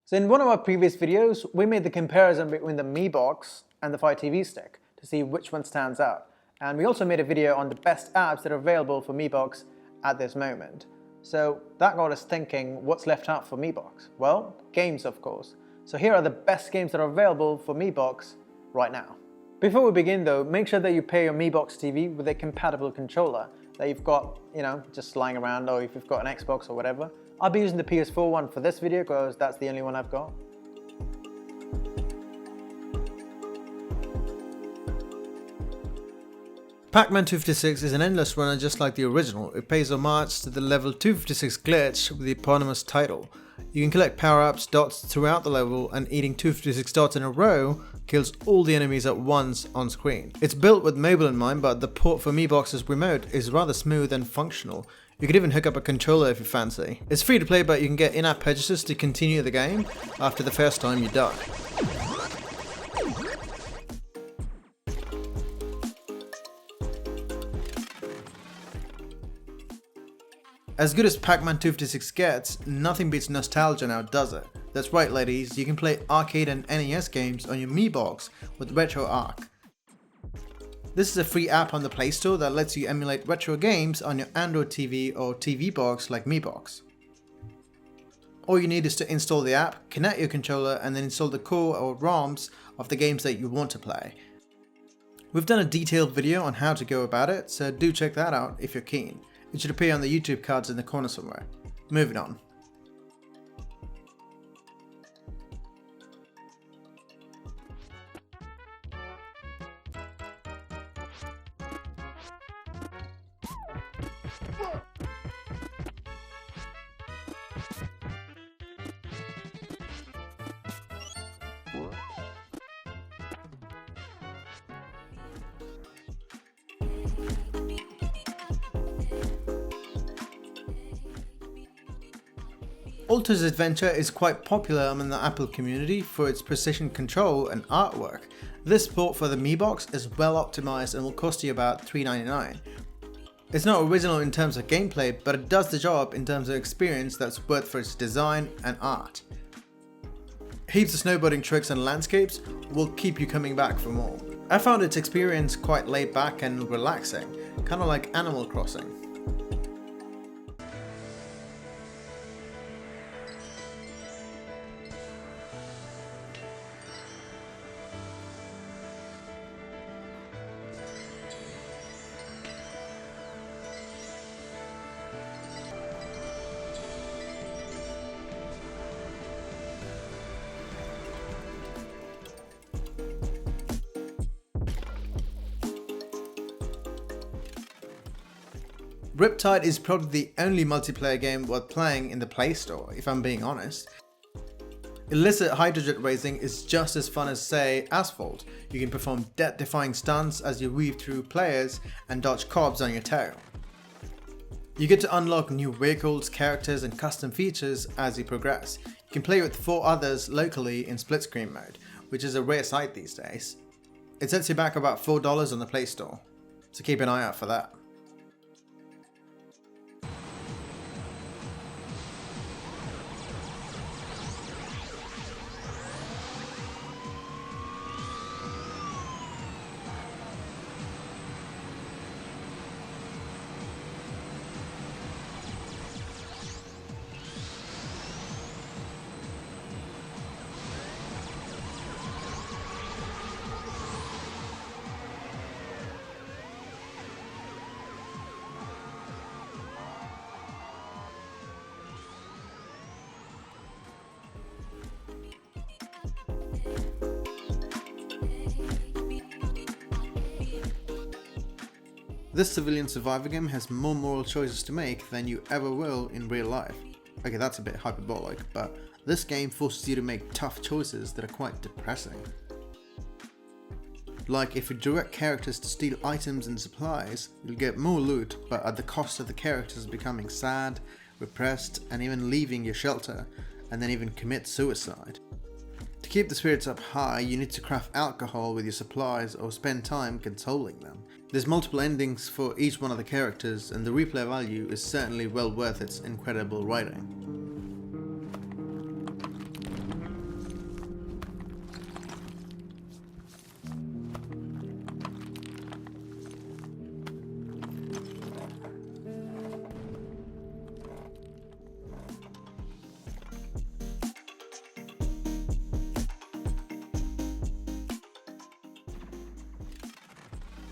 So in one of our previous videos, we made the comparison between the Mi Box and the Fire TV Stick to see which one stands out. And we also made a video on the best apps that are available for Mi Box at this moment. So that got us thinking, what's left out for Mi Box? Well, games of course. So here are the best games that are available for Mi Box right now. Before we begin though, make sure that you pair your Mi Box TV with a compatible controller that you've got, just lying around, or if you've got an Xbox or whatever. I'll be using the PS4 one for this video because that's the only one I've got. PAC-MAN 256 is an endless runner just like the original. It pays homage to the level 256 glitch with the eponymous title. You can collect power-ups, dots throughout the level, and eating 256 dots in a row kills all the enemies at once on screen. It's built with mobile in mind, but the port for Mi Box's remote is rather smooth and functional. You could even hook up a controller if you fancy. It's free to play, but you can get in-app purchases to continue the game after the first time you die. As good as PAC-MAN 256 gets, nothing beats nostalgia now, does it? That's right ladies, you can play arcade and NES games on your Mi Box with RetroArch. This is a free app on the Play Store that lets you emulate retro games on your Android TV or TV box like Mi Box. All you need is to install the app, connect your controller, and then install the core or ROMs of the games that you want to play. We've done a detailed video on how to go about it, so do check that out if you're keen. It should appear on the YouTube cards in the corner somewhere. Moving on. Alto's adventure is quite popular among the Apple community for its precision control and artwork. This port for the Mi Box is well optimized and will cost you about $3.99. It's not original in terms of gameplay, but it does the job in terms of experience that's worth for its design and art. Heaps of snowboarding tricks and landscapes will keep you coming back for more. I found its experience quite laid back and relaxing, kind of like Animal Crossing. Riptide is probably the only multiplayer game worth playing in the Play Store, if I'm being honest. Illicit hydrojet racing is just as fun as, say, Asphalt. You can perform death-defying stunts as you weave through players and dodge cops on your tail. You get to unlock new vehicles, characters, and custom features as you progress. You can play with 4 others locally in split screen mode, which is a rare sight these days. It sets you back about $4 on the Play Store, so keep an eye out for that. This civilian survivor game has more moral choices to make than you ever will in real life. Okay, that's a bit hyperbolic, but this game forces you to make tough choices that are quite depressing. Like if you direct characters to steal items and supplies, you'll get more loot, but at the cost of the characters becoming sad, repressed, and even leaving your shelter, and then even commit suicide. To keep the spirits up high, you need to craft alcohol with your supplies or spend time consoling them. There's multiple endings for each one of the characters, and the replay value is certainly well worth its incredible writing.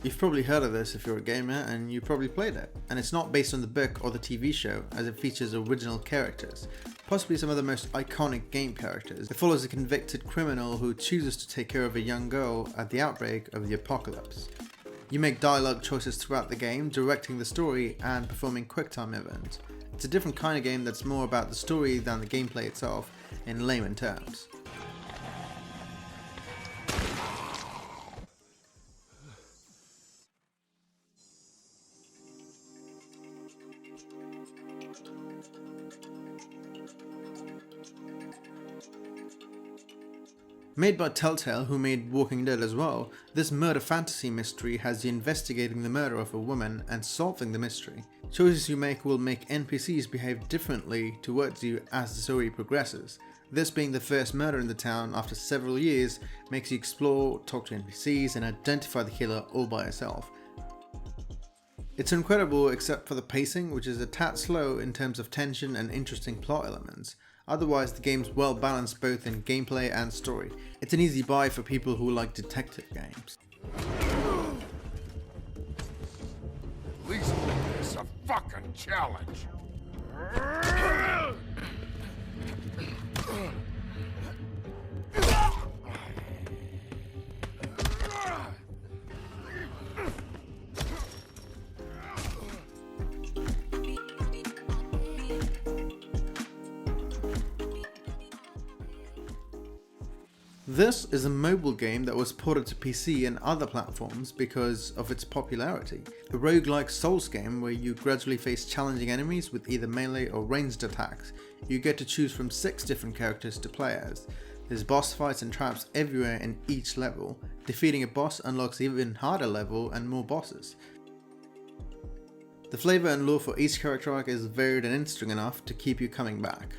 You've probably heard of this if you're a gamer, and you probably played it. And it's not based on the book or the TV show, as it features original characters, possibly some of the most iconic game characters. It follows a convicted criminal who chooses to take care of a young girl at the outbreak of the apocalypse. You make dialogue choices throughout the game, directing the story and performing quick-time events. It's a different kind of game that's more about the story than the gameplay itself, in layman terms. Made by Telltale, who made Walking Dead as well, this murder fantasy mystery has you investigating the murder of a woman and solving the mystery. Choices you make will make NPCs behave differently towards you as the story progresses. This being the first murder in the town after several years makes you explore, talk to NPCs and identify the killer all by yourself. It's incredible except for the pacing, which is a tad slow in terms of tension and interesting plot elements. Otherwise, the game's well balanced both in gameplay and story. It's an easy buy for people who like detective games. At least it's a fucking challenge. This is a mobile game that was ported to PC and other platforms because of its popularity. A roguelike Souls game where you gradually face challenging enemies with either melee or ranged attacks. You get to choose from 6 different characters to play as. There's boss fights and traps everywhere in each level. Defeating a boss unlocks even harder level and more bosses. The flavour and lore for each character arc is varied and interesting enough to keep you coming back.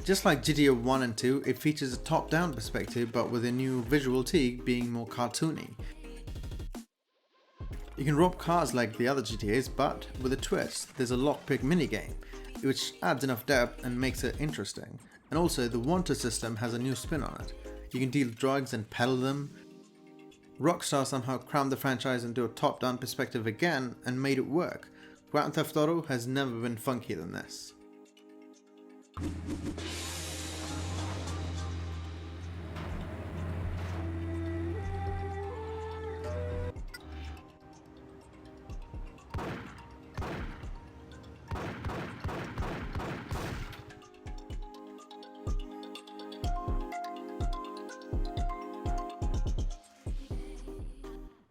Just like GTA 1 and 2, it features a top-down perspective but with a new visual take being more cartoony. You can rob cars like the other GTAs, but with a twist. There's a lockpick minigame, which adds enough depth and makes it interesting. And also the wanted system has a new spin on it. You can deal drugs and peddle them. Rockstar somehow crammed the franchise into a top-down perspective again and made it work. Grand Theft Auto has never been funkier than this.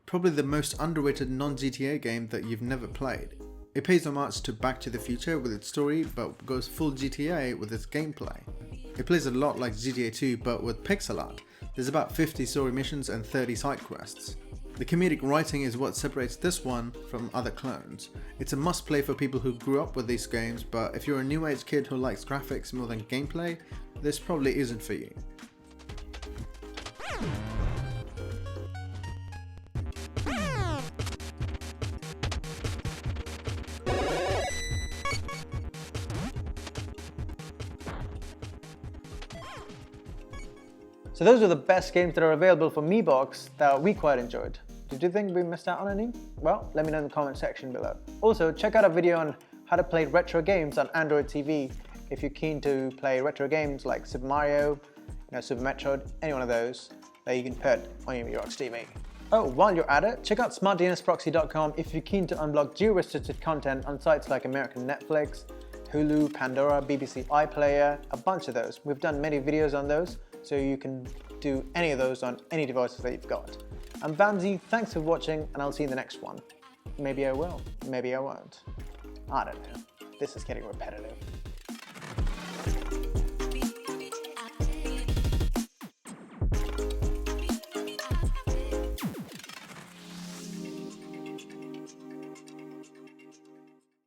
Probably the most underrated non-GTA game that you've never played. It pays homage to Back to the Future with its story, but goes full GTA with its gameplay. It plays a lot like GTA 2 but with pixel art. There's about 50 story missions and 30 side quests. The comedic writing is what separates this one from other clones. It's a must play for people who grew up with these games, but if you're a new age kid who likes graphics more than gameplay, this probably isn't for you. So those are the best games that are available for Mi Box that we quite enjoyed. Did you think we missed out on any? Well, let me know in the comment section below. Also, check out our video on how to play retro games on Android TV if you're keen to play retro games like Super Mario, Super Metroid, any one of those that you can put on your Mi Box TV. Oh, while you're at it, check out smartdnsproxy.com if you're keen to unblock geo-restricted content on sites like American Netflix, Hulu, Pandora, BBC iPlayer, a bunch of those. We've done many videos on those, so you can do any of those on any devices that you've got. I'm Vamsy, thanks for watching, and I'll see you in the next one. Maybe I will, maybe I won't. I don't know. This is getting repetitive.